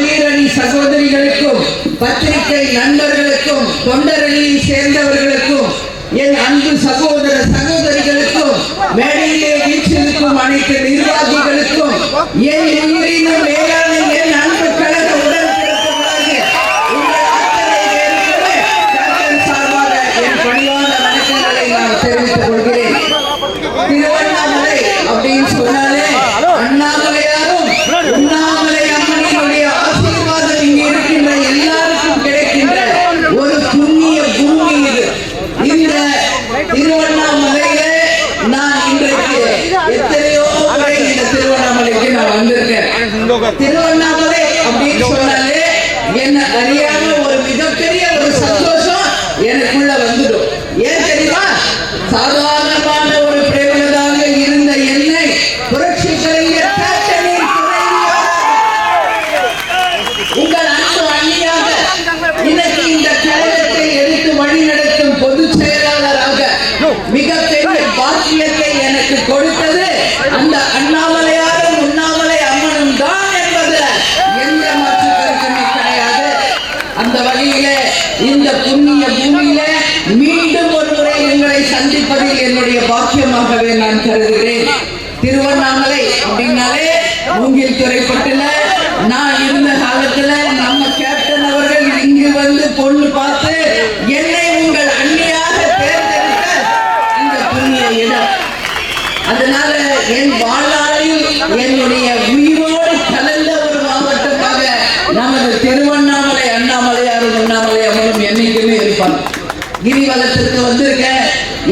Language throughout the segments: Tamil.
மகளிரணி சகோதரிகளுக்கும் பத்திரிகை நண்பர்களுக்கும் தொண்டரணியை சேர்ந்தவர்களுக்கும் என் அன்பு சகோதர சகோதரிகளுக்கும் மேடையிலே வீற்றிருக்கும் அனைத்து நிர்வாகிகளுக்கும் என் உயிரினும் மேலான என் அன்பு கழக உடன்பிறப்புகளாகிய உங்கள் அத்தனை பேருக்குமே கர்த்தர் சார்பாக என் பணிவான வணக்கங்களை நான் தெரிவித்துக் கொள்கிறேன். திருவண்ணாமலை அப்படின்னு சொன்னாலே அண்ணாமலையாரும் உண்ணாமலை அம்மனினுடைய ஆசீர்வாதம் இங்கு இருக்கின்ற எல்லாருக்கும் கிடைக்கின்ற ஒரு புண்ணிய பூமி இது. இந்த திருவண்ணாமலையில நான் இன்றைக்கு எத்தனையோ முறை இந்த திருவண்ணாமலைக்கு நான் வந்திருக்கேன். திருவண்ணாமலை அப்படின்னு சொன்னாலே என்ன அறியாம ஒரு மிகப்பெரிய ஒரு சந்தோஷம் எனக்குள்ள வந்துடும். ஏன் தெரியுமா? சாதாரணமான ஒரு பிரேமதாக இருந்த என்னை புரட்சி கலைஞர் உங்கள் அன்பு அண்ணியாக இன்னைக்கு இந்த கழகத்தை எடுத்து வழிநடத்தும் பொதுச் செயலாளராக மிகப்பெரிய பாக்கியத்தை எனக்கு கொடுத்தது அந்த அண்ணாமலையாரும் உண்ணாமலை அம்மனும் தான் என்பது எந்த மாற்று கருத்துமே கிடையாது. அந்த வழியில இந்த புண்ணிய பூமியில மீண்டும் ஒரு முறை எங்களை சந்திப்பதில் என்னுடைய பாக்கியமாகவே நான் கருதுகிறேன். திருவண்ணாமலை அப்படின்னாலே மூங்கில் துறைப்பட்டுல நான் இருந்த காலத்துல நம்ம கேப்டன் அவர்கள் இங்கு வந்து பொண்ணு பார்த்து என்னை உங்கள் அண்ணியாக தேர்ந்தெடுத்த இந்த புண்ணிய இடம். அதனால என் வாழ்நாளில் என்னுடைய உயிரோடு கலந்த ஒரு மாவட்டமாக நமது திருவண்ணாமலை அண்ணாமலையாரும் உண்ணாமலை அவரும் என்னைக்குமே இருப்பாங்க. கிரிவலத்திற்கு வந்திருக்கேன்.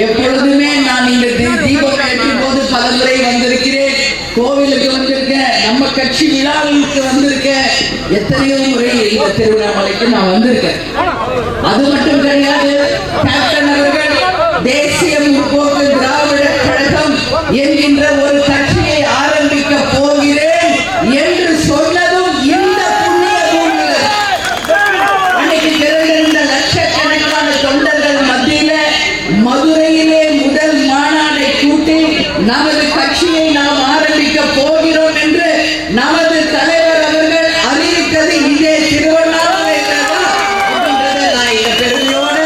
எப்பொழுதுமே நான் இந்த தீபம் ஏற்றும் போது பல முறை வந்திருக்கிறேன். கோவிலுக்கு வந்திருக்கேன். நம்ம கட்சி விழாவுக்கு வந்திருக்கேன். எத்தனையோ முறை இந்த திருவண்ணாமலைக்கு நான் வந்திருக்கேன். அது மட்டும் கிடையாது, கேப்டன் அவர்கள் தேசிய முற்போக்கு திராவிட கழகம் என்கின்ற ஒரு கட்சியை ஆரம்பிக்க போகிறேன் என்று சொன்னதும் இந்த புண்ணிய பூமியில் அன்னைக்கு திரண்டிருந்த லட்சக்கணக்கான தொண்டர்கள் மத்தியில மதுரையிலே முதல் மாநாட்டை கூட்டி நமது கட்சியை நாம் ஆரம்பிக்க போகிறோம் என்று நமது தலைவர் அவர்கள் அறிவித்தது இதே திருவண்ணாமலையில தான் அப்படின்றத நான் இந்த பெருமையோட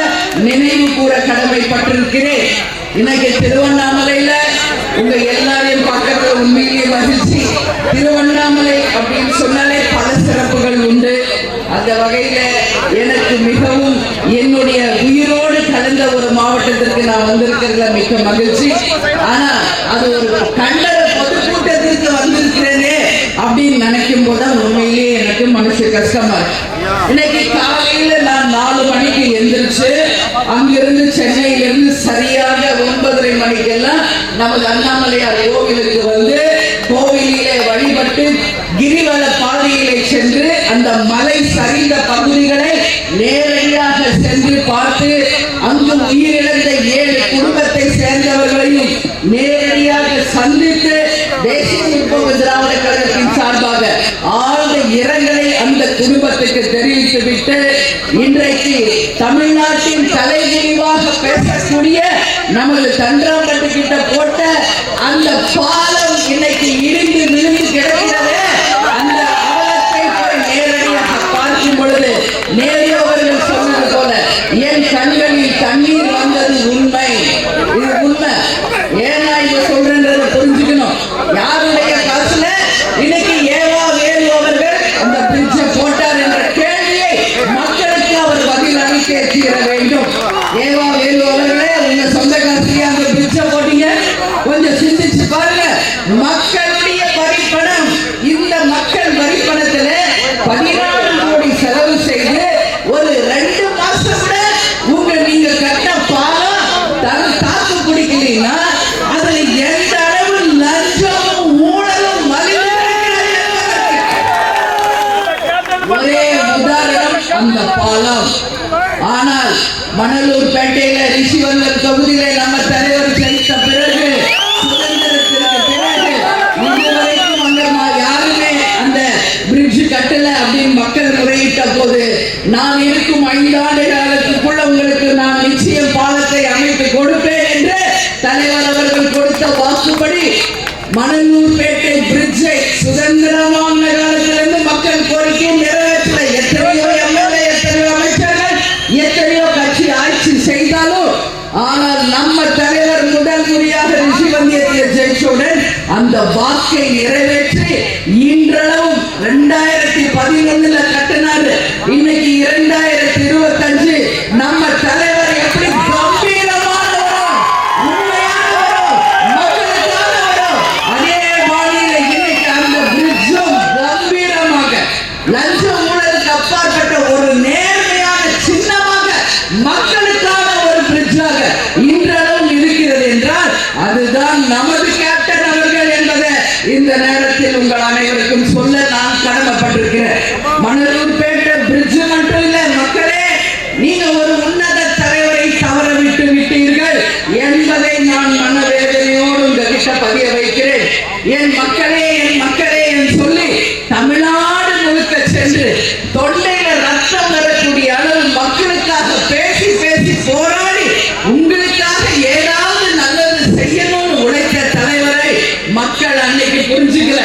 நினைவு கூற கடமைப்பட்டிருக்கிறேன். இன்னைக்கு திருவண்ணாமலையில உங்க எல்லாரையும் பார்க்கறது உண்மையிலேயே மகிழ்ச்சி. திருவண்ணாமலை அப்படின்னு சொன்னாலே பல சிறப்புகள் உண்டு. அந்த வகையில எனக்கு மிகவும் என்னுடைய உயிரோடு கலந்த ஒரு மாவட்டத்திற்கு நான் வந்திருக்கிறதுல மிக்க மகிழ்ச்சி. ஆனா அது ஒரு கண்டன பொதுக்கூட்டத்திற்கு வந்திருக்கிறேனே அப்படின்னு நினைக்கும் போதுதான் உண்மையிலேயே எனக்கு மனசு கஷ்டமா இருக்கு. இன்னைக்கு காலையில நான் 4 மணிக்கு எந்திரிச்சு அங்கிருந்து சென்னையிலிருந்து சரியாக 9:30 மணிக்கெல்லாம் நமது அண்ணாமலையார் கோவிலுக்கு வந்து கோவிலிலே வழிபட்டு கிரிவல பாதையிலே சென்று அந்த மலை சரிந்த பகுதிகளை நேரடியாக சென்று பார்த்து அங்கு உயிரிழந்த 7 குடும்பத்தை சேர்ந்தவர்களையும் நேரடியாக சந்தித்து தேசிய முற்போக்கு திராவிட கழகத்தின் சார்பாக ஆழ்ந்த இரங்கலை அந்த குடும்பத்துக்கு தெரிவித்துவிட்டு இன்றைக்கு தமிழ்நாட்டின் தலைகுனிவாக பேசக்கூடிய நமது தன்றாம்பட்டு கிட்ட போட்ட அந்த பாலம் இன்னைக்கு இடிந்து விழுந்து கிடக்கிறது. அந்த அவலத்தை போய் நேரடியாக பார்க்கும் பொழுது நேரு அவர்கள் சொன்னது போல என் கண்களில் தண்ணீர் வந்தது உண்மை. இது உண்மை. ஏன்னா இதை சொல்றேன்றதை புரிஞ்சுக்கணும். யாருடைய காசுல இன்னைக்கு ஏவா வேலு அவர்கள் அந்த பிரிட்ஜை போட்டார் என்ற கேள்வியை மக்களுக்கு அவர் பதில் அளிக்க தீர வேண்டும். ஏவா வேலு அவர்களே, உங்க சொந்த காசுலயே அந்த பிரிட்ஜை போட்டீங்க. கொஞ்சம் சிந்திச்சு பாருங்க. மக்களுடைய வரிப்பணம், இந்த மக்கள் வரிப்பணத்துல 14 கோடி செலவு செய்து ஒரு 2 மாசம் கூட நீங்க கட்ட பாலம் தாக்கு பிடிக்கிறீங்கன்னா அதுல எந்த அளவு லஞ்சமும் ஊழலும் ஒரே உதாரணம் அந்த பாலம். ஆனால் மணலூர் பேட்டையில ரிஷிவந்தர் தொகுதியில நம்ம தலைவர் ஜெயித்த பிறகு சுதந்திரத்திற்கு பிறகு இதுவரைக்கும் அங்க யாருமே அந்த பிரிட்ஜ் கட்டல அப்படின்னு மக்கள் முறையிட்ட போது நான் இருக்கும் 5 ஆண்டு காலத்துக்குள்ள உங்களுக்கு நான் நிச்சயம் பாலத்தை அமைத்து கொடுப்பேன் என்று தலைவர் அவர்கள் கொடுத்த வாக்குப்படி மணலூர் பேட்டை பிரிட்ஜை சுதந்திரமான காலத்திலிருந்து மக்கள் கோரிக்கை நிறைவேற்ற அந்த வாக்கை நிறைவேற்றி இன்றளவும் 2011 கட்டினாரு. இன்னைக்கு 2025 நம்ம தலைவர் எப்படி கம்பீரமானவரோ, உண்மையானவரோ, மக்களுக்கானவரோ அதே பாணியில இன்னைக்கு அந்த பிரிட்ஜும் கம்பீரமாக லஞ்ச ஊழலுக்கு அப்பாற்பட்ட ஒரு நேர்மையான சின்னமாக மக்களுக்கான ஒரு பிரிட்ஜாக இன்றளவும் இருக்கிறது என்றால் அதுதான் நமது கேப்டன் அவர்கள் என்பதை இந்த நேரத்தில் உங்கள் அனைவருக்கும் சொல்ல நான் கடமைப்பட்டிருக்கிறேன். மணலூர்பேட்டை பிரிட்ஜ் மட்டும் இல்ல மக்களே, நீங்க ஒரு உன்னத தலைவரை தவற விட்டு விட்டீர்கள் என்பதை நான் மனவேதனையோடு உங்ககிட்ட பதிய வைக்கிறேன். என் மக்களே என் சொல்லி தமிழ்நாடு முழுக்க சென்று தொண்டையில ரத்தம் வரக்கூடிய அளவு மக்களுக்காக பேசி பேசி போராடி உங்களுக்காக ஏதாவது நல்லது செய்யணும்னு உழைத்த தலைவரை மக்கள் அன்னைக்கு புரிஞ்சுக்கல.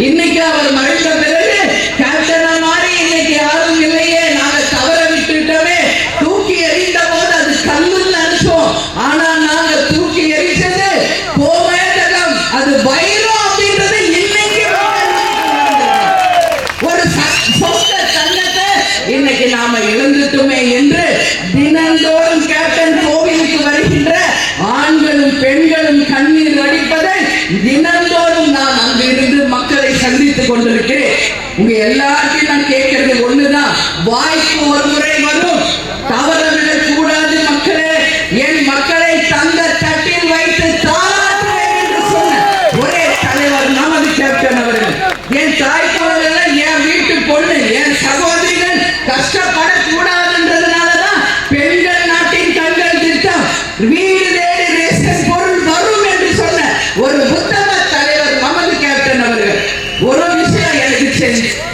இன்னைக்கு அவர் மறைந்த பிறகு கேப்டனா மாதிரி இன்னைக்கு யாரும் இல்லையே, நாங்க தவற விட்டுட்டோமே, தூக்கி எறிந்த போது அது கல்லுன்னு நினைச்சோம், ஆனா நாங்க தூக்கி எரிச்சது கோமேதகம், அது வைரம் அப்படின்றது இன்னைக்கு ஒரு சொந்த தங்கத்தை இன்னைக்கு நாம இழந்துட்டுமே என்று தினந்தோறும் கேப்டன் கோவிலுக்கு வருகின்ற ஆண்களும் பெண்களும் கண்ணீர் வடிப்பதை தினந்தோறும் நான் அங்கிருந்து மக்களை சந்தித்துக் கொண்டிருக்கிறேன். உங்க எல்லாத்தையும் நான் கேட்கறது ஒண்ணுதான், வாய்ப்பு ஒரு முறை வரும், தவறவிடக் கூடாது மக்களே. என் மக்களை தங்க தட்டில் வைத்து தாளாற்றுவேன் என்று சொன்ன ஒரே தலைவர் நமது கேப்டன் அவர்கள். என் தாய்க்குழந்தைகள், என் வீட்டு பொண்ணு, என் சகோதரிகள் கஷ்டப்படக்கூடாதுன்றதுனாலதான் பெண்கள் நாட்டின் கண்கள் திட்டம், வீடு தேடி ரேஷன் பொருள் வரும் என்று சொன்ன ஒரு உத்தம தலைவர் நமது கேப்டன் அவர்கள். ஒரு விஷயம் எனக்கு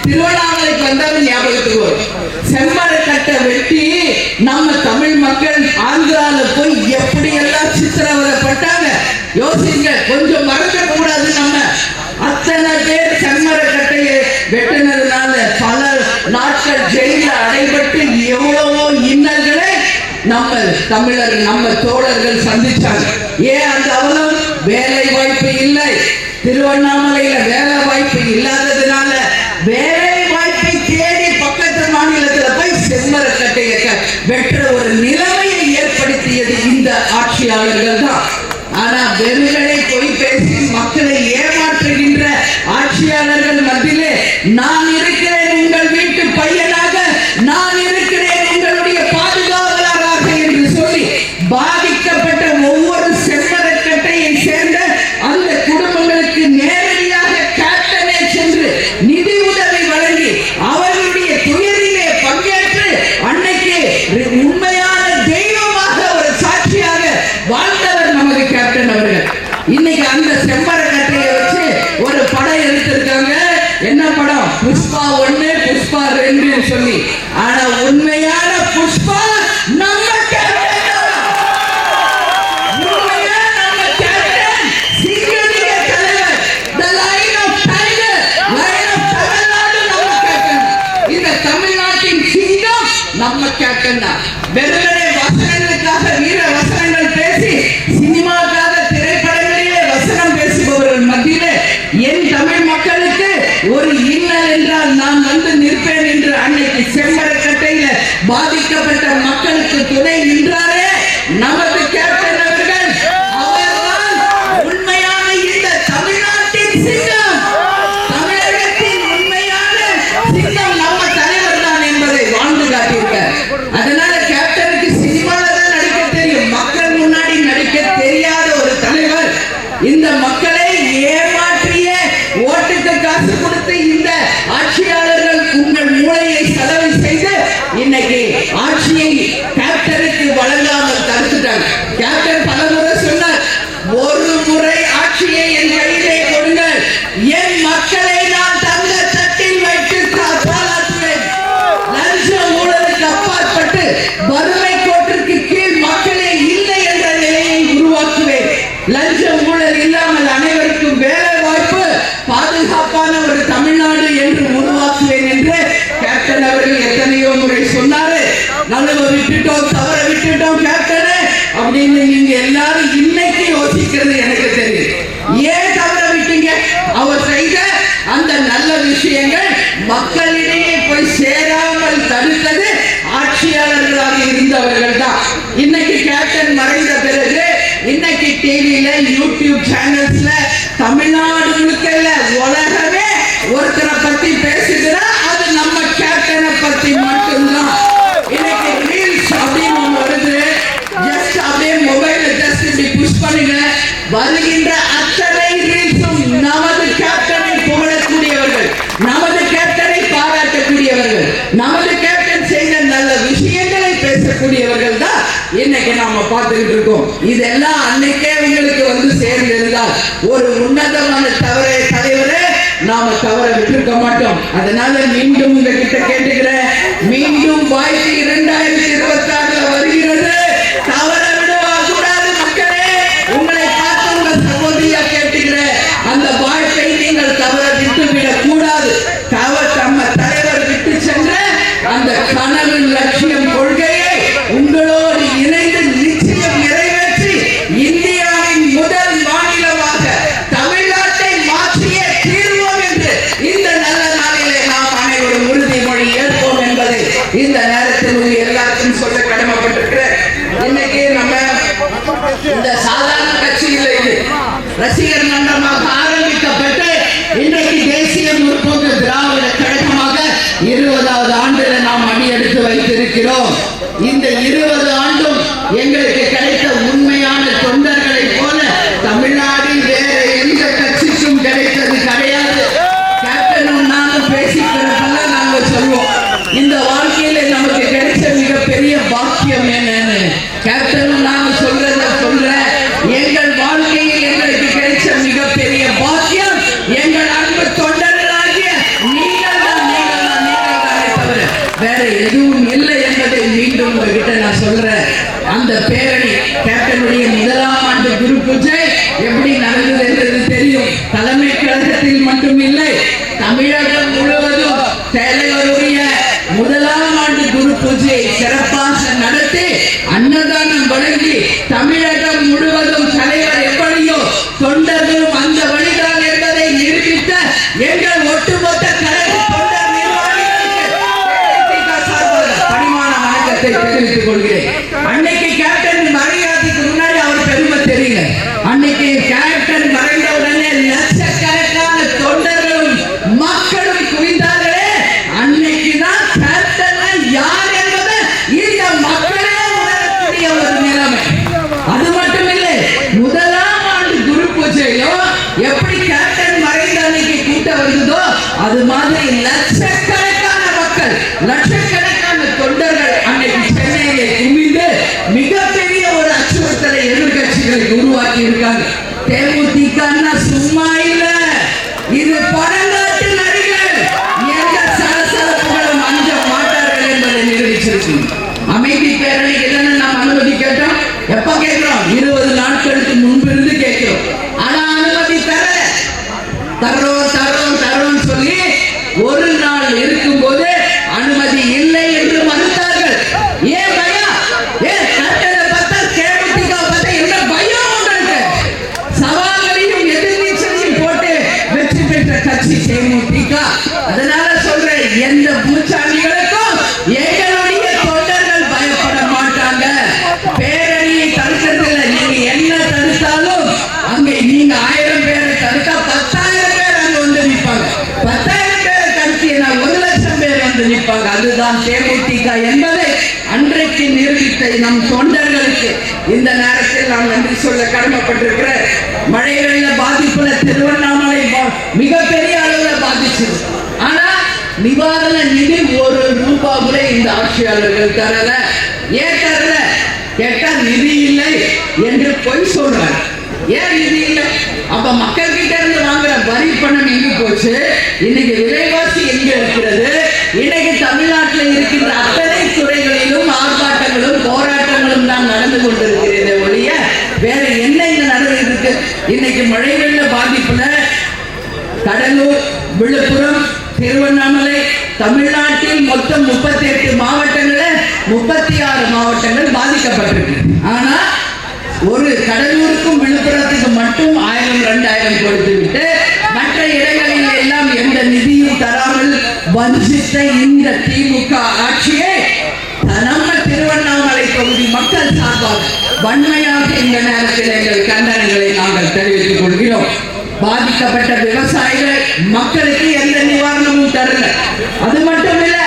திருவண்ணாமலைக்கு வந்தாலும் ஞாபகத்துக்கு வரும். செம்மரக்கட்டை வெட்டி நம்ம தமிழ் மக்கள் ஆந்திரால போய் எப்படி எல்லாம் சித்திரவதைப்பட்டாங்க யோசிங்க. கொஞ்சம் மறக்க கூடாது. நம்ம அத்தனை பேர் செம்மரக்கட்டையை வெட்டினதுனால பல நாட்கள் ஜெயில அடைபட்டு எவ்வளவோ இன்னல்களை நம்ம தமிழர் நம்ம தோழர்கள் சந்திச்சாங்க. ஏன் அந்த அவலம்? வேலை வாய்ப்பு இல்லை. திருவண்ணாமலையில வேலை வாய்ப்பு இல்லாததுனால வேலை வாய்ப்பை தேடி பக்கத்து மாநிலத்துல போய் செம்மரக்கட்டையை வெற்ற ஒரு நிலைமையை ஏற்படுத்தியது இந்த ஆட்சியாளர்கள் தான். ஆனா வெறுகளை பொய் பேசி மக்களை ஏமாற்றுகின்ற ஆட்சியாளர்கள் மத்தியிலே நான் இருக்கிறேன், உங்கள் வீட்டு பையனாக நான் இருக்கிறேன், உங்களுடைய பாதுகாவலராக என்று சொல்லி பாதிக்கப்பட்ட ஒவ்வொரு செம்மரக்கட்டையை சேர்ந்த அந்த குடும்பங்களுக்கு நேரடியாக கேப்டனே சென்று நிதி உதவி வழங்கி அவர்களுடைய துயரிலே பங்கேற்று அன்னைக்கு உண்மையான தெய்வமாக ஒரு சாட்சியாக வாழ்ந்தவர் நமது கேப்டன் அவர்கள். இன்னைக்கு அந்த செம்மரக்கட்டையை வச்சு ஒரு படம் எடுத்திருக்காங்க. என்ன படம்? புஷ்பா 1 புஷ்பா 2 சொல்லி. ஆனா உண்மையான புஷ்பா நம்ம கேப்டன். நம்ம கேப்டன் தான். வெறுமனே வசனங்களுக்காக வீர வசனங்கள் பேசி சினிமாக்காக திரைப்படங்களிலே வசனம் பேசுபவர்கள் மத்தியிலே என் தமிழ் மக்களுக்கு ஒரு இன்னல் என்றால் நான் வந்து நிற்பேன் என்று அன்னைக்கு செம்மரக்கட்டையில பாதிக்கப்பட்ட மக்களுக்கு துணை நின்றாரே நமது கேப்டன் அவர்கள். அவர்தான் உண்மையான இந்த தமிழ்நாட்டின் சிங்கம், தமிழகத்தின் உண்மையான சிங்கம் நம்ம தலைவர் தான் என்பதை வாழ்ந்து காட்டியிருக்கார். அதனால கேப்டனுக்கு சினிமால தான் நடிக்க தெரியும், மக்கள் முன்னாடி நடிக்க தெரியாத ஒரு தலைவர். இந்த மக்களை ஏமாற்றிய ஓட்டுக்கு காசு கொடுத்து இந்த ஆட்சியாளர்கள் உங்கள் மூளையை செலவு செய்து இன்னைக்கு ஆட்சியை கேப்டனுக்கு வழங்காமல் தடுத்துட்டாங்க. டிவில யூடியூப் சேனல்ஸ்ல தமிழ்நாடு முழுக்க உலகமே ஒருத்தரை பத்தி பேசுகிறா, அது நம்ம கேப்டனை பத்தி மட்டும்தான். இன்னைக்கு ரீல்ஸ் அப்படின்னு ஒண்ணு வருது, ஜஸ்ட் அப்படியே மொபைல ஜஸ்ட் இப்படி புஷ் பண்ணுங்க, வருகின்ற அத்தனை ரீல்ஸும் நமது கேப்டனை புகழக்கூடியவர்கள், நமது கேப்டனை பாராட்டக்கூடியவர்கள், நமது கேப்டன் செய்த நல்ல விஷயங்களை பேசக்கூடியவர்கள் தான் இன்னைக்கு நாம பார்த்துக்கிட்டு இருக்கோம். இதெல்லாம் அன்னைக்கே உங்களுக்கு வந்து சேர்ந்து இருந்தால் ஒரு உன்னதமான தலைவரை நாம தவற விட்டுருக்க மாட்டோம். அதனால மீண்டும் உங்ககிட்ட கேட்டுக்கிறேன், மீண்டும் வாய்ப்பு 2026 வருகிறது, தவற விடவா கூடாது மக்களே. உங்களை பார்த்து உங்கள் சகோதரியா கேட்டுக்கிறேன், அந்த வாய்ப்பை நீங்கள் தவற விட்டு விடக் கூடாது. நம்ம தலைவர் விட்டு சென்ற அந்த கனவு லட்சியம் கொள்கையை உங்களோடு இணைந்து நிச்சயம் நிறைவேற்றி இந்தியாவின் முதல் மாநிலமாக தமிழ்நாட்டை மாற்றிய தீர்வோம் என்று இந்த நல்ல நாளிலே நாம் அனைவரும் உறுதிமொழி ஏற்போம் என்பதை இந்த நேரத்தில் எல்லாருக்கும் சொல்ல கடமைப்பட்டிருக்கிறேன். இன்னைக்கு நம்ம இந்த சாதாரண கட்சி இல்லை, இது ரசிகர் மன்றமாக ஆரம்பிக்கப்பட்டு இன்றைக்கு தேசிய முற்போக்கு திராவிட கழகமாக 20வது ஆண்டுல நாம் அடியெடுத்து வைத்திருக்கிறோம். இந்த 20 ஆண்டும் எங்களுக்கு கிடைத்த உண்மையான தொண்டர்களை போல தமிழ்நாட்டில் வேற எந்த கட்சிக்கும் கிடைத்தது கிடையாது. கேப்டனும் நானும் பேசிக்கிறப்பெல்லாம் நாங்க சொல்லுவோம், இந்த வாழ்க்கையில நமக்கு கிடைச்ச மிகப்பெரிய பாக்கியம் என்னன்னு. கேப்டனும் நானும் சொல்றத சொல்றேன், எங்கள் வாழ்க்கையில் எங்களுக்கு கிடைச்ச மிகப்பெரிய பாக்கியம் எங்கள் அன்பு தொண்டர்களாகிய நீங்கள் தான் தவிர வேற எதுவும் இல்லை என்பதை மீண்டும் உங்ககிட்ட நான் சொல்றேன். அந்த பேரணி கேப்டனுடைய முதலாம் ஆண்டு குரு பூஜை எப்படி நடந்தது என்பது தெரியும். தலைமை கழகத்தில் மட்டும் இல்லை, தமிழகம் முழுவதும் தலைவருடைய முதலாம் ஆண்டு குரு பூஜையை சிறப்பாக நடத்தி அன்னதானம் வழங்கி தமிழகம் முழுவதும் தலைவர் எப்படியோ தொண்டர்களும் அந்த வழிதான் என்பதை நிரூபித்த எங்கள் ஒட்டுமொத்த கழக தொண்டர் நிர்வாகிகளுக்கு பணிமான வணக்கத்தை தெரிவித்துக் கொள்கிறேன். அன்னைக்கு கேப்டன் மறையாததுக்கு முன்னாடி அவர் பெருமை தெரியல. அன்னைக்கு கேப்டன் மறைந்த உடனே லட்சக்கணக்கான தொண்டர்களும் மக்களும் குவிந்தார்களே, அன்னைக்குதான் கேப்டன் யார் என்பது இந்த மக்களே உணரக்கூடிய ஒரு நிலைமை. அது மட்டும் இல்லை, முதலாம் ஆண்டு குரு பூஜையிலும் எப்படி கேப்டன் மறைந்த அன்னைக்கு கூட்டம் வந்ததோ அது மாதிரி லட்சக்கணக்கான மக்கள், லட்சக்கணக்கான தொண்டர்கள் அன்னைக்கு சென்னையிலே குவிந்து மிகப்பெரிய ஒரு அச்சுறுத்தலை எதிர்கட்சிகளுக்கு உருவாக்கி இருக்காங்க. தேமுதிக சும்மா இல்ல, இது படங்காட்டு நடிகர், எந்த சலசலப்புகளும் அஞ்ச மாட்டார்கள் என்பதை நிரூபிச்சிருக்கு. அமைதி பேரணிக்கு என்னன்னு நாம் அனுமதி கேட்டோம். எப்ப கேட்கிறோம்? 20 நாட்களுக்கு முன்பிருந்து கேட்கிறோம். ஆனா அனுமதி தரோம் சொல்லி ஒரு நாள் இருக்கும் போது அனுமதி இல்லை என்று மறுத்தார்கள். ஏன் பயம்? ஏன் கட்டளை பார்த்தா தேமுதிக பார்த்தா என்ன பயம் உங்களுக்கு? சவால்களையும் எதிர்நீச்சலையும் போட்டு வெற்றி பெற்ற கட்சி தேமுதிக. அதனால சொல்றேன், எந்த பூச்சாண்டிகளுக்கும் எங்களுடைய தொண்டர்கள் பயப்பட மாட்டாங்க. பேரணியை தடுக்கிறதுல நீங்க என்ன தடுத்தாலும் அங்கே நீங்க 1000 பேரை தடுத்தா 10,000 பேர் அங்க வந்து நிற்பாங்க. 10,000 பேரை தடுத்தீங்கன்னா 1,00,000 பேர் வந்து நிற்பாங்க. அதுதான் தேமுதிக என்பதை அன்றைக்கு நிரூபித்த நம் தொண்டர்களுக்கு இந்த நேரத்தில் நாம் நன்றி சொல்ல கடமைப்பட்டிருக்கிறேன். மழை வெள்ள பாதிப்புல திருவண்ணாமலை மிகப்பெரிய அளவுல பாதிச்சது. ஆனா நிவாரண நிதி 1 ரூபாய் கூட இந்த ஆட்சியாளர்கள் தரல. ஏன் தரல கேட்டா நிதி இல்லை என்று பொய் சொல்றாங்க. ஏன் நிதி இல்லை? அப்ப மக்கள் கிட்ட இருந்து வாங்குற வரி பணம் எங்க போச்சு? இன்னைக்கு விலைவாசி எங்க இருக்கிறது? இன்னைக்கு தமிழ்நாட்டில் இருக்கின்ற அத்தனை துறைகளிலும் ஆர்ப்பாட்டங்களும் போராட்டங்களும் தான் நடந்து கொண்டிருக்கிறது ஒழிய வேற என்ன இங்க நடந்துட்டு இருக்கு? இன்னைக்கு மழை வெள்ள பாதிப்புல கடலூர், விழுப்புரம், திருவண்ணாமலை, தமிழ்நாட்டில் மொத்தம் 38 மாவட்டங்களில் 36 மாவட்டங்கள் பாதிக்கப்பட்டிருக்கு. ஆனா ஒரு கடலூருக்கும் விழுப்புரத்துக்கும் மட்டும் 1000-2000 கொடுத்து விட்டு மற்ற இடங்களில் எல்லாம் எந்த நிதியும் தராமல் வஞ்சித்த இந்த திமுக ஆட்சியை நம்ம திருவண்ணாமலை தொகுதி மக்கள் சார்பாக வன்மையாக இந்த நேரத்தில் எங்கள் கண்டனங்களை நாங்கள் தெரிவித்துக் கொள்கிறோம். பாதிக்கப்பட்ட விவசாயிகள் மக்களுக்கு எந்த நிவாரணமும் தரல. அது மட்டும் இல்ல,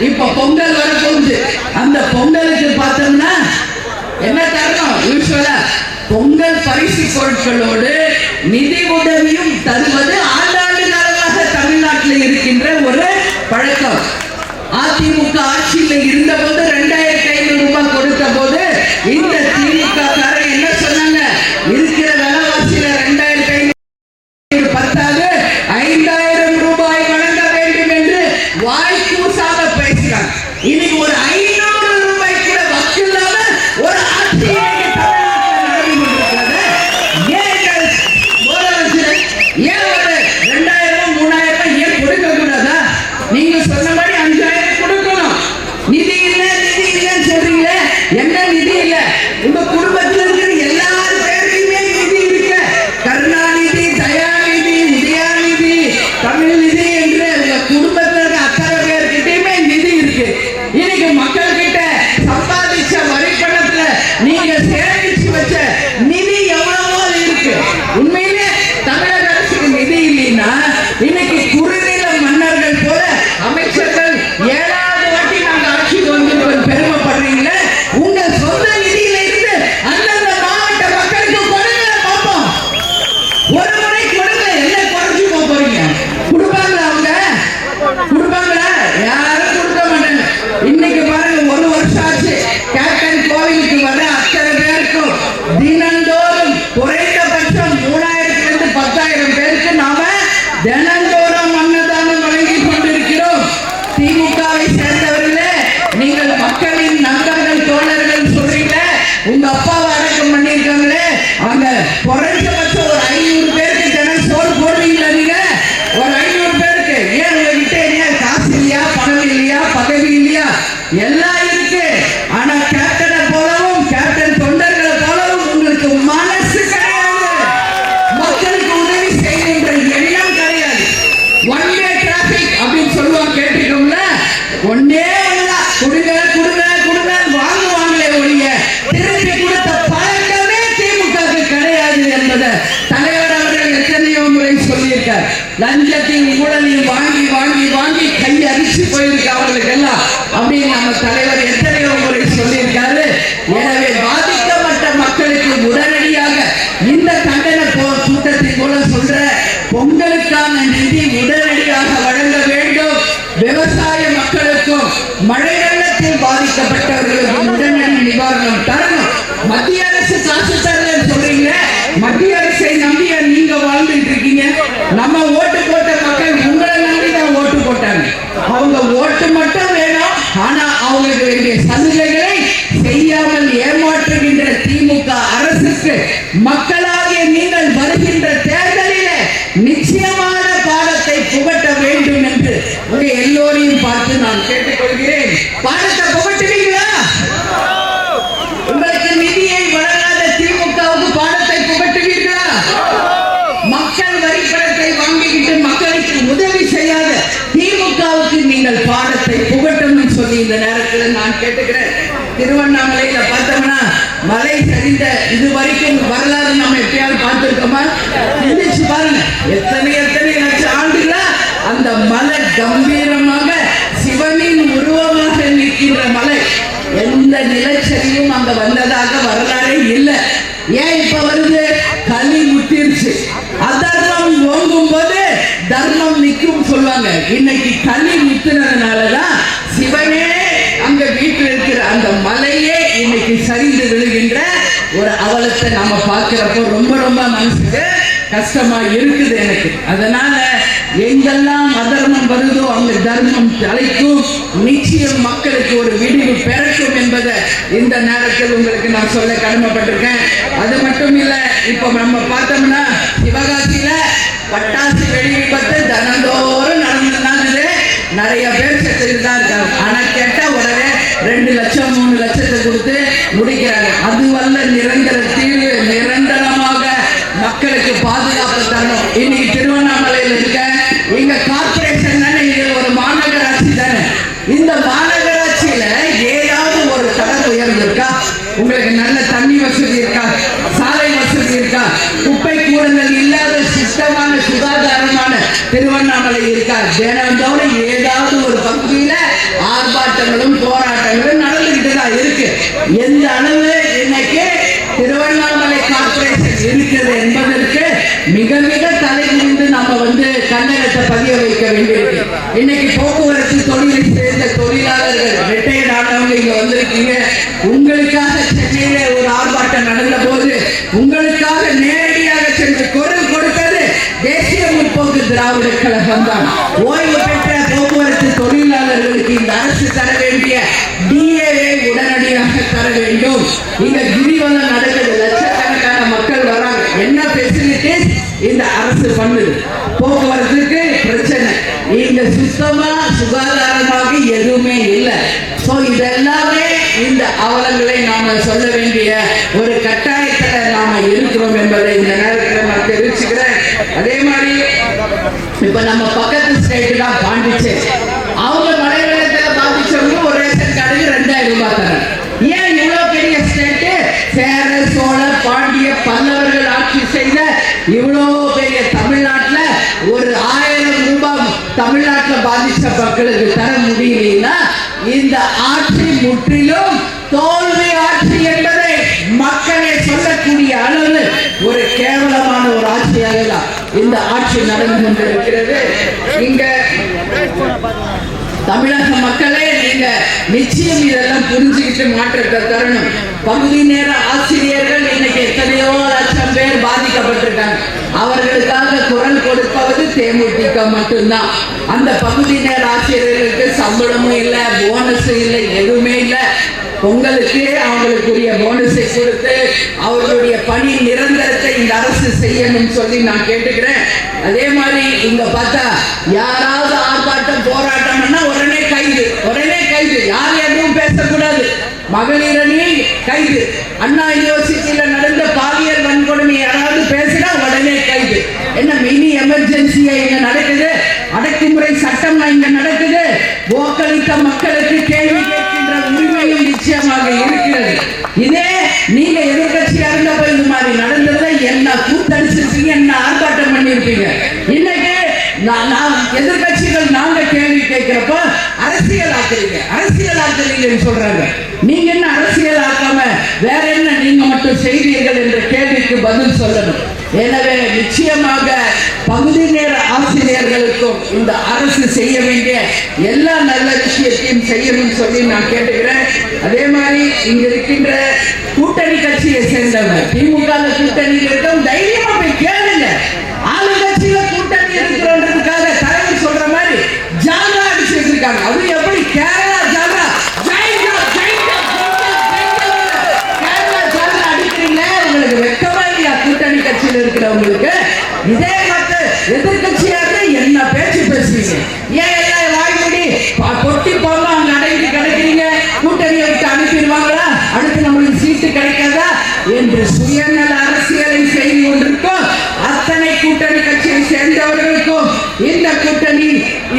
இப்ப பொங்கல் வரப்போகுது. அந்த பொங்கலுக்கு பார்த்தோம்னா என்ன தரணும்? யூஸ்வலா பொங்கல் பரிசு பொருட்களோடு நிதி உதவியும் தருவது ஆண்டாண்டு காலமாக தமிழ்நாட்டில் இருக்கின்ற ஒரு பழக்கம். அதிமுக ஆட்சியில் இருந்த போது 2500 ரூபாய் கொடுத்த போது இந்த திமுக காரர் என்ன சொன்னாங்க? இருக்கிற விலைவாசியில 2500 பத்தாவது 5000 ரூபாய் வழங்க வேண்டும் என்று வாய்க்கூசாக பேசுறாங்க. இன்னைக்கு ஒரு 500 ரூபாய் கூட வக்கு இல்லாம ஒரு ஆட்சி நடந்து கொண்டிருக்கிறது. ஏன் ஒரு 2000 3000 ஏன் கொடுக்க கூடாதா? நீங்க சொன்ன மாதிரி 5000 கொடுக்கணும். நிதி இல்லைன்னு சொல்றீங்களே, என்ன நிதி இல்ல? உங்க குடும்பத்தில் இருக்கிற எல்லாரு பேருக்குமே நிதி இருக்கு. கருணாநிதி, தயாநிதி, உதயாநிதி, தமிழ் நிதி என்று உங்க குடும்பத்தில் இருக்க அத்தனை பேருக்கிட்டையுமே நிதி இருக்கு. இன்னைக்கு மக்கள் கிட்ட சம்பாதிச்ச வரி பணத்துல நீங்க சேமிச்சு வச்ச நிதி எவ்வளவோ இருக்கு. உண்மையிலே தமிழக அரசுக்கு நிதி இல்லைன்னா இன்னைக்கு குறுநில மன்னர்கள் போல அமைச்சர்கள் 7வது வாட்டி நாங்க ஆட்சிக்கு வந்து பெருமைப்படுறீங்களே. உங்க சொந்த நிதியில இருந்து அந்தந்த மாவட்ட மக்களுக்கு கொடுங்க பார்ப்போம். ஒரு முறை கொடுங்க, என்ன குறைச்சு போறீங்க? கொடுப்பாங்களா? அவங்க கொடுப்பாங்களா? யாரும் கொடுக்க மாட்டாங்க. இன்னைக்கு பாருங்க, 1 வருஷம் ஆச்சு கேப்டன் கோவிலுக்கு வர அத்தனை பேருக்கும் தினந்தோறும் குறைந்தபட்சம் 3000 இருந்து 10,000 பேருக்கு நாம தினந்தோறும் அன்னதானம் வழங்கி கொண்டிருக்கிறோம். திமுகவை சேர்ந்தவர்களே, நீங்கள் மக்களின் நண்பர்கள் தோழர்கள் சொல்றீங்க. உங்க அப்பாவை அடக்கம் பண்ணிருக்காங்களே, அங்க குறைந்தபட்சம் ஒரு 500 பேருக்கு தினம் சோறு போடுவீங்களா? நீங்க ஒரு 500 பேருக்கு ஏன் உங்ககிட்ட என்ன காசு இல்லையா, பணம் இல்லையா, பதவி இல்லையா? எல்லாம் இருக்கு. ஆனா கேப்டனை போலவும் கேப்டன் தொண்டர்களை போலவும் உங்களுக்கு மனசு கிடையாது. மக்களுக்கு உதவி செய்கின்ற எண்ணம் கிடையாது. ஒன் வே டிராபிக் அப்படின்னு சொல்லுவாங்க, கேட்டுக்கோங்கள. ஒன்னே கொடுங்க கொடுங்க கொடுங்க வாங்குவாங்களே ஒழிய திருப்பி கொடுத்த பழக்கமே திமுக கிடையாது என்பதை தலைவர் அவர்கள் எத்தனையோ முறை சொல்லியிருக்கார். லஞ்சத்தையும் ஊழலையும் வாங்கி வாங்கி வாங்கி கை அரிச்சு போயிருக்கு அவர்களுக்கு எல்லாம் அப்படின்னு நம்ம தலைவர் எத்தனையோ முறை சொல்லியிருக்காரு. எனவே பாதிக்கப்பட்ட மக்களுக்கு உடனடியாக இந்த கண்டன கூட்டத்தின் மூலம் சொல்ற பொங்கலுக்கான நிதி உடனடியாக வழங்க வேண்டும். விவசாய மக்களுக்கும் மழை வெள்ளத்தில் பாதிக்கப்பட்டவர்களுக்கும் உடனடி நிவாரணம் தரணும். மத்திய அரசு காசு தரலன்னு சொல்றீங்க. மத்திய அரசை நம்பிய நீங்க வாழ்ந்துட்டு இருக்கீங்க. நம்ம ஓட்டு போட்ட மக்கள் உங்களை நம்பி தான் ஓட்டு போட்டாங்க. அவங்க ஓட்டு மட்டும் வேணும், ஆனா அவங்களுக்கு வேண்டிய சலுகைகளை செய்யாமல் ஏமாற்றுகின்ற திமுக அரசுக்கு மக்களாகிய நீங்கள் வருகின்ற தேர்தலிலே நிச்சயமான பாடத்தை புகட்ட வேண்டும் என்று உங்க எல்லோரையும் பார்த்து நான் கேட்டுக்கொள்கிறேன். பாடத்தை புகட்டுவீங்களா? உங்களுக்கு நிதியை வழங்காத திமுகவுக்கு பாடத்தை புகட்டுவீர்களா? மக்கள் வரிப்பணத்தை வாங்கிக்கிட்டு மக்களுக்கு உதவி செய்யாத திமுகவுக்கு நீங்கள் பாடத்தை புகட்டணும்னு சொல்லி இந்த நேரத்தில் நான் கேட்டுக்கிறேன். திருவண்ணாமலையில பார்த்தோம்னா மலை சரிந்த இதுவரைக்கும் வரலாறு நம்ம எப்பயாவது பார்த்திருக்கோமா? சிந்திச்சு பாருங்க. எத்தனை லட்சம் ஆண்டுகளா அந்த மலை கம்பீரமாக சிவனின் உருவமாக நிற்கின்ற மலை. எந்த நிலச்சரியும் அங்க வந்ததாக வரலாறே இல்லை. ஏன் இப்ப வருது? கலி முத்திருச்சு. அதர்மம் ஓங்கும் போது தர்மம் நிற்கும் சொல்லுவாங்க. இன்னைக்கு கலி முத்தினதுனாலதான் சிவனே அங்க வீட்டில் இருக்கிற அந்த மலையே இன்னைக்கு சரிந்து விழுகின்ற ஒரு அவலத்தை நாம பார்க்கிறப்போ ரொம்ப ரொம்ப மனசுக்கு கஷ்டமா இருக்குது எனக்கு. அதனால எங்கெல்லாம் அதர்மம் வருதோ அங்க தர்மம் தலைக்கும். நிச்சயம் மக்களுக்கு ஒரு விடிவு பெறட்டும் என்பதை இந்த நேரத்தில் உங்களுக்கு நான் சொல்ல கடமைப்பட்டிருக்கேன். அது மட்டும் இல்ல, இப்ப நம்ம பார்த்தோம்னா சிவகாசியில பட்டாசு வெடி விபத்து தினந்தோறும் நடந்தது. நிறைய பேர் செத்துட்டு தான் இருக்காங்க. ஆனா கேட்டா உடனே 2 லட்சம் 3 லட்சத்தை கொடுத்து முடிக்கிறாங்க. அதுவல்ல நிரந்தர தீர்வு. நிரந்தரமாக மக்களுக்கு பாதுகாப்பு தரணும். இன்னைக்கு திருவண்ணாமலையில் இருக்க எங்க கார்பரேஷன் தானே, இது ஒரு மாநகராட்சி தானே. இந்த மாநகராட்சியில ஏதாவது ஒரு தரம் உயர்ந்திருக்கா? உங்களுக்கு நல்ல தண்ணி வசதி தினந்தோறும் ஏதாவது ஒரு பகுதியில ஆர்ப்பாட்டங்களும் போராட்டங்களும் நடந்துகிட்டு தான் இருக்கு. எந்த அளவு இன்னைக்கு திருவண்ணாமலை கார்பரேஷன் இருக்கிறது என்பதற்கு மிக மிக தலைமுடிந்து நம்ம கண்டனத்தை பதிய வைக்க வேண்டியிருக்கு. இன்னைக்கு போக்குவரத்து தொழிலை சேர்ந்த தொழிலாளர்கள் ரிட்டையர்ட் ஆனவங்க இங்க வந்திருக்கீங்க. உங்களுக்காக சென்னையில ஒரு ஆர்ப்பாட்டம் நடந்த போது உங்களுக்காக நேரடியாக சென்று குரல் கொடுத்தது தேசிய முற்போக்கு திராவிட கழகம் தான். ஓய்வு பெற்ற போக்குவரத்து தொழிலாளர்களுக்கு இந்த அரசு தர வேண்டிய டிஏவை உடனடியாக தர வேண்டும். இங்க கிரிவலம் நடக்குது, லட்சக்கணக்கான மக்கள் வராங்க. என்ன ஃபெசிலிட்டிஸ் இந்த அரசு பண்ணுது? போக்குவரத்துக்கு பிரச்சனை, இங்க சுத்தமா சுகாதாரமாக எதுவுமே இல்லை. இதெல்லாமே இந்த அவலங்களை நாம சொல்ல வேண்டிய ஒரு கட்டாயத்துல நாம இருக்கிறோம் என்பதை இந்த நேரத்தில் நான் தெரிவிச்சுக்கிறேன். அதே மாதிரி இப்ப நம்ம பக்கத்து ஸ்டேட் தான் பாண்டிச்சேரி. அவங்க மழை வெள்ளத்துல பாதிச்சவங்க ஒரு ரேஷன் கார்டுக்கு 2000 ரூபாய் தராங்க. ஏன் இவ்வளவு பெரிய ஸ்டேட்? சேர சோழ பாண்டிய பல்லவர்கள் ஆட்சி செய்த இவ்வளவு பெரிய தமிழ்நாட்டுல ஒரு 1000 ரூபாய் தமிழ்நாட்டில் பாதிச்ச மக்களுக்கு தர முடியலன்னா இந்த ஆட்சி முற்றிலும் தோல்வி ஆட்சி என்பதை மக்களே சொல்லக்கூடிய அளவு ஒரு கேவலமான ஒரு ஆட்சியாக தான் இந்த ஆட்சி நடந்து கொண்டிருக்கிறது. இங்க தமிழக மக்களே நீங்க நிச்சயம் இதெல்லாம் புரிஞ்சுக்கிட்டு மாற்றத்தை தரணும். பகுதி நேர ஆசிரியர்கள் இன்னைக்கு எத்தனையோ லட்சம் பேர் பாதிக்கப்பட்டிருக்காங்க. அவர்களுக்காக குரல் கொடுப்பது தேமுதிக மட்டும்தான். அந்த பகுதி நேர ஆசிரியர்களுக்கு சம்பளமும் இல்லை, போனஸ் இல்லை, எதுவுமே இல்லை. பொங்கலுக்கு அவங்களுக்குரிய போனஸை கொடுத்து அவர்களுடைய பணி நிரந்தரத்தை இந்த அரசு செய்யணும் சொல்லி நான் கேட்டுக்கிறேன். அதே மாதிரி இங்க பார்த்தா யாராவது ஆர்ப்பாட்டம் போராட்டம்னா உடனே கைது, உடனே கைது. யார் எதுவும் பேசக்கூடாது. மகளிர் அணி கைது. அண்ணா யூனிவர்சிட்டியில நடந்த பாலியல் வன்கொடுமை யாராவது பேசினா உடனே கைது. என்ன மினி எமர்ஜென்சியா இங்க நடக்குது? அடக்குமுறை சட்டம் இங்க நடக்குது. வாக்களித்த மக்களுக்கு கேள்வி கேட்கின்ற உரிமையும் நிச்சயமாக இருக்கிறது. இதே நீங்க எதிர்கட்சியா இருந்தப்ப இந்த மாதிரி நடந்ததுல என்ன கூத்தடிச்சிருப்பீங்க, என்ன ஆர்ப்பாட்டம் பண்ணிருப்பீங்க. இன்னைக்கு எதிர்கட்சிகள் நாங்க கேள்வி கேட்கிறப்ப அரசியல் ஆக்குறீங்கன்னு சொல்றாங்க. நீங்க என்ன அரசியல் ஆக்காம வேற என்ன நீங்க மட்டும் செய்வீர்கள் என்ற கேள்விக்கு பதில் சொல்லணும். எனவே நிச்சயமாக பகுதி நேர ஆசிரியர்களுக்கும் இந்த அரசு செய்ய வேண்டிய எல்லா நல்ல விஷயத்தையும் செய்யணும் சொல்லி நான் கேட்டுக்கிறேன். அதே மாதிரி இங்க இருக்கின்ற கூட்டணி கட்சியை சேர்ந்தவங்க திமுக கூட்டணியில் இருக்கும் தைரியமா போய் கேளுங்க. ஆளுங்கட்சியில கூட்டணி இருக்கிறதுக்காக தலைவர் சொல்ற மாதிரி ஜாலா அடிச்சுட்டு இருக்காங்க. அது எப்படி கேரளா ஜாலா அடிக்கிறீங்க? உங்களுக்கு வெக்கமா இல்லையா? கூட்டணி கட்சியில் இருக்கிறவங்களுக்கு இதே மாதிரி எதிர்கட்சியாக என்ன பேச்சு பேசுறீங்க? ஏன் எல்லாம் வாய்மொழி கொட்டி போங்க அங்க அடைந்து கிடைக்கிறீங்க? கூட்டணியை விட்டு அனுப்பிடுவாங்களா? அடுத்து நம்மளுக்கு சீட்டு கிடைக்காதா என்று சுயநல அரசியலை செய்து கொண்டிருக்கும் அத்தனை கூட்டணி கட்சியை சேர்ந்தவர்களுக்கும் இந்த கூட்டணி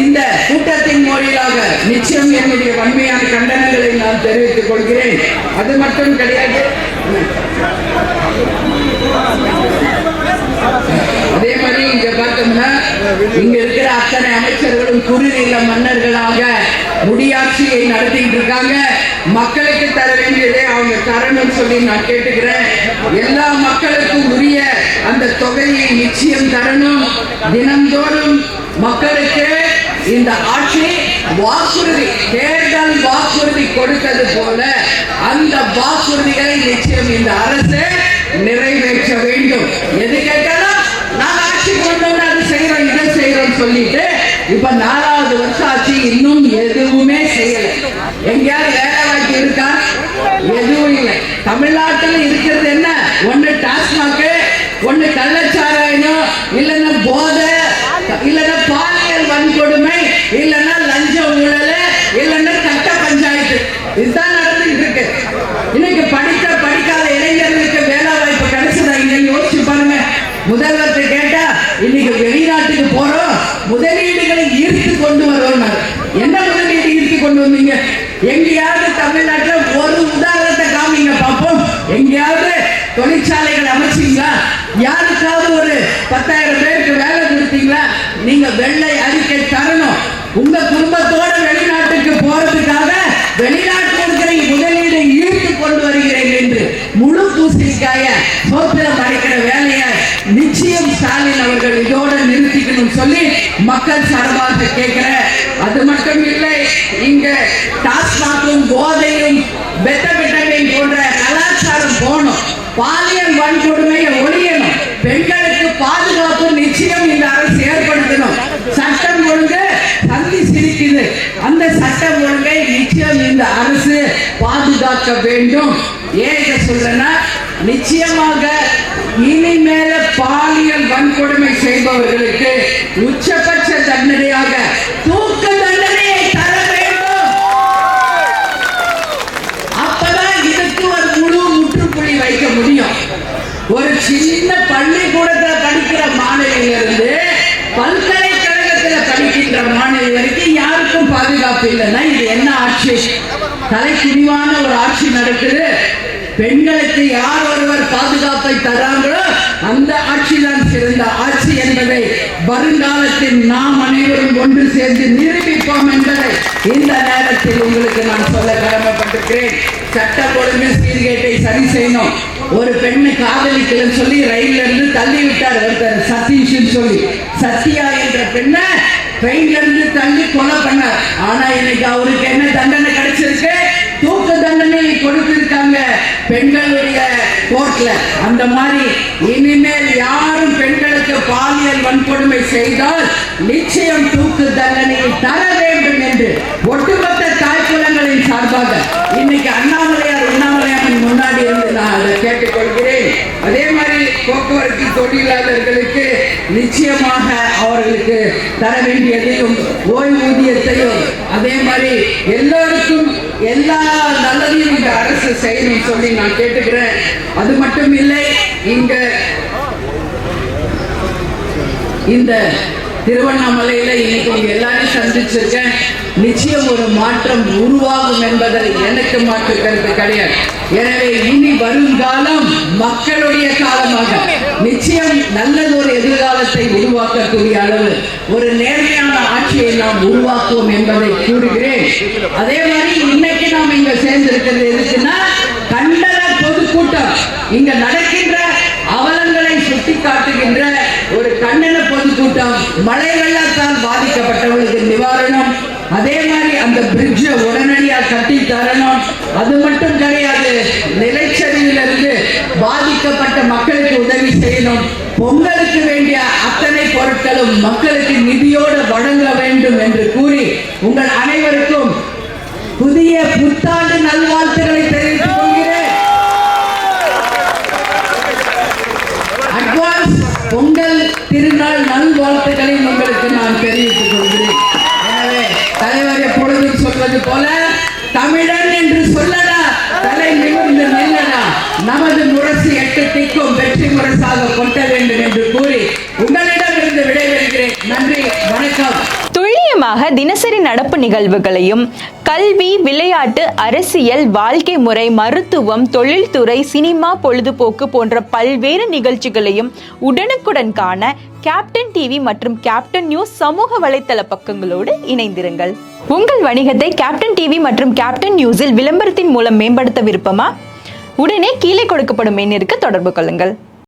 இந்த கூட்டத்தின் மூலியாக நிச்சயம் என்னுடைய வன்மையான கண்டனங்களை நான் தெரிவித்துக் கொள்கிறேன். அது மட்டும் கிடையாது. அதே மாதிரி இங்க பார்த்தோம்னா இங்க இருக்கிற அத்தனை அமைச்சர்களும் குறுநில மன்னர்களாக முடியாட்சியை நடத்திட்டு இருக்காங்க. மக்களுக்கு தர வேண்டியதை அவங்க தரணும் சொல்லி நான் கேட்டுக்கிறேன். எல்லா மக்களுக்கும் உரிய அந்த தொகையை நிச்சயம் தரணும். தினந்தோறும் மக்களுக்கு இந்த ஆட்சி வாக்குறுதி, தேர்தல் வாக்குறுதி கொடுத்தது போல அந்த வாக்குறுதிகளை நிச்சயம் இந்த அரசு நிறைவேற்ற வேண்டும். எது கேட்டாலும் நாங்க ஆட்சி கொண்டோம்னு அது செய்யறோம், இதை செய்யறோம் சொல்லிட்டு இப்ப 4வது வருஷம் ஆட்சி இன்னும் எதுவுமே செய்யல. எங்கேயாவது வேலை வாய்ப்பு இருக்கா? எதுவும் இல்லை. தமிழ்நாட்டில் இருக்கிறது என்ன? ஒண்ணு டாஸ்மாக், ஒண்ணு கள்ளச்சாராயம், இல்லைன்னா போதை, இல்லைன்னா பாலியல் வன்கொடுமை, இல்லைன்னா லஞ்ச ஊழல், இல்லைன்னா கட்ட பஞ்சாயத்து. இதுதான் நடந்துட்டு இருக்கு. இன்னைக்கு படிக்காத இளைஞர்களுக்கு வேலை வாய்ப்பு கிடைச்சதா? இன்னைக்கு யோசிச்சு பாருங்க. முதல்வர்கிட்ட கேட்டா இன்னைக்கு வெளிநாட்டுக்கு போறோம், முதலீடுகளை ஈர்த்து கொண்டு வரோம். என்ன முதலீடு ஈர்த்து கொண்டு வந்தீங்க? எங்கேயாவது தமிழ்நாட்டில் ஒரு உதாரணத்தை காமிங்க பார்ப்போம். எங்கேயாவது தொழிற்சாலைகள் அமைச்சீங்களா? யாருக்காவது ஒரு 10,000 பேருக்கு வேலை கொடுத்தீங்களா? நீங்க வெள்ளை அறிக்கை தரணும். பூசணிக்காய சோத்துல மறைக்கிற வேலையை நிச்சயம் ஸ்டாலின் அவர்கள் இதோட நிறுத்திக்கணும் சொல்லி மக்கள் சார்பாக கேட்கிற. அது மட்டும் இல்லை, இங்க டாஸ்மாகும் போதையும் பெத்தமிட்டமையும் போன்ற கலாச்சாரம் போகணும். பாலியல் வன்கொடுமையை ஒழியணும். பெண்களுக்கு பாதுகாப்பு நிச்சயம் இந்த அரசு ஏற்படுத்தணும். சட்டம் ஒழுங்கு தள்ளி சிரிக்குது. அந்த சட்டம் ஒழுங்கை நிச்சயம் இந்த அரசு பாதுகாக்க வேண்டும். ஏன் சொல்றேன்னா, நிச்சயமாக இனிமேல பாலியல் வன்கொடுமை செய்பவர்களுக்கு உச்சபட்ச தண்டனையாக தூக்கு தண்டனையை தர வேண்டும். அப்பதான் இதுக்கு ஒரு முழு முற்றுப்புள்ளி வைக்க முடியும். ஒரு சின்ன பள்ளிக்கூடத்தில் படிக்கிற மாணவியிலிருந்து பல்கலைக்கழகத்தில் படிக்கின்ற மாணவி வரைக்கும் யாருக்கும் பாதுகாப்பு இல்லைன்னா இது என்ன ஆட்சி? தலைக்குடிவான ஒரு ஆட்சி நடக்குது. பெண்களுக்கு யார் ஒருவர் பாதுகாப்பை தராங்களோ அந்த ஆட்சி தான் சிறந்த ஆட்சி என்பதை வருங்காலத்தில் நாம் அனைவரும் ஒன்று சேர்ந்து நிரூபிப்போம் என்பதை இந்த நேரத்தில் உங்களுக்கு நான் சொல்ல கடமைப்பட்டிருக்கிறேன். சட்டம் ஒழுங்கு சீர்கேட்டை சரி செய்யணும். ஒரு பெண்ணை காதலிக்கலன்னு சொல்லி ரயில்ல இருந்து தள்ளி விட்டார் ஒருத்தர், சதீஷ் சொல்லி. சத்யா என்ற பெண்ணை ட்ரெயின்ல இருந்து தள்ளி கொலை பண்ணார். ஆனா இன்னைக்கு அவருக்கு என்ன தண்டனை கிடைச்சிருக்கு? தூக்கு தண்டனை கொடுத்திருக்காங்க பெண்களுடைய கோர்ட்ல. அந்த மாதிரி இனிமேல் யாரும் பெண்களுக்கு பாலியல் வன்கொடுமை செய்தால் நிச்சயம் தூக்கு தண்டனையை தர வேண்டும் என்று ஒட்டுமொத்த தாய்க்குலங்களின் சார்பாக இன்னைக்கு உண்ணாமலையாரின் முன்னாடி இருந்து நான் அதை கேட்டுக்கொள்கிறேன். அதே மாதிரி போக்குவரத்து தொழிலாளர்களுக்கு நிச்சயமாக அவர்களுக்கு தர வேண்டியதையும் ஓய்வூதியத்தையும் அதே மாதிரி எல்லோருக்கும் எல்லா நல்லதையும் இந்த அரசு செய்யணும் சொல்லி நான் கேட்டுக்கிறேன். அது மட்டும் இல்லை, இங்க இந்த திருவண்ணாமலையில இன்னைக்கு உங்க எல்லாரும் சந்திச்சிருக்கேன். நிச்சயம் ஒரு மாற்றம் உருவாகும் என்பதில் எனக்கு மாற்று கருத்து கிடையாது. எனவே இனி வருங்காலம் மக்களுடைய காலமாக நிச்சயம் நல்லதொரு எதிர்காலத்தை உருவாக்கக்கூடிய அளவு ஒரு நேர்மையான ஆட்சியை நாம் உருவாக்குவோம் என்பதை கூறுகிறேன். அதே மாதிரி இன்னைக்கு நாம் இங்க சேர்ந்திருக்கிறது எதுக்குன்னா, கண்டன பொதுக்கூட்டம். இங்க நடக்கின்ற அவலங்களை சுட்டி காட்டுகின்ற ஒரு கண்டன பொதுக்கூட்டம். மழை வெள்ளத்தால் பாதிக்கப்பட்டவர்களுக்கு நிவாரணம், அதே மாதிரி அந்த பிரிட்ஜை உடனடியாக கட்டி தரணும். அது மட்டும் கிடையாது, நிலச்சரிவிலிருந்து பாதிக்கப்பட்ட மக்களுக்கு உதவி செய்யணும். பொங்கலுக்கு வேண்டிய அத்தனை பொருட்களும் மக்களுக்கு நிதியோடு வழங்க வேண்டும் என்று கூறி உங்கள் அனைவருக்கும் புதிய புத்தாண்டு நல்வாழ்த்துக்களை தெரிவித்துக் கொள்கிறேன். அட்வான்ஸ் பொங்கல் திருநாள் நல்வாழ்த்துக்களை உங்களுக்கு நான் தெரிவித்துக் கொள்கிறேன். எனவே தலைவர் எப்பொழுதும் சொல்வது போல, தமிழன் என்று சொல்லடா, தலை நிமிர்ந்து நில்லடா, நமது முரசு 8 திக்கும் வெற்றி முரசாக கொட்ட வேண்டும் என்று கூறி உங்களிடமிருந்து விடைபெறுகிறேன். நன்றி, வணக்கம். துல்லியமாக தினசரி நடப்பு நிகழ்வுகளையும் கல்வி, விளையாட்டு, அரசியல், வாழ்க்கை முறை, மருத்துவம், தொழில்துறை, சினிமா, பொழுதுபோக்கு போன்ற பல்வேறு நிகழ்ச்சிகளையும் உடனுக்குடன் காண கேப்டன் டிவி மற்றும் கேப்டன் நியூஸ் சமூக வலைத்தள பக்கங்களோடு இணைந்திருங்கள். உங்கள் வணிகத்தை கேப்டன் டிவி மற்றும் கேப்டன் நியூஸில் விளம்பரத்தின் மூலம் மேம்படுத்த விருப்பமா? உடனே கீழே கொடுக்கப்படும் எண்ணிற்கு தொடர்பு கொள்ளுங்கள்.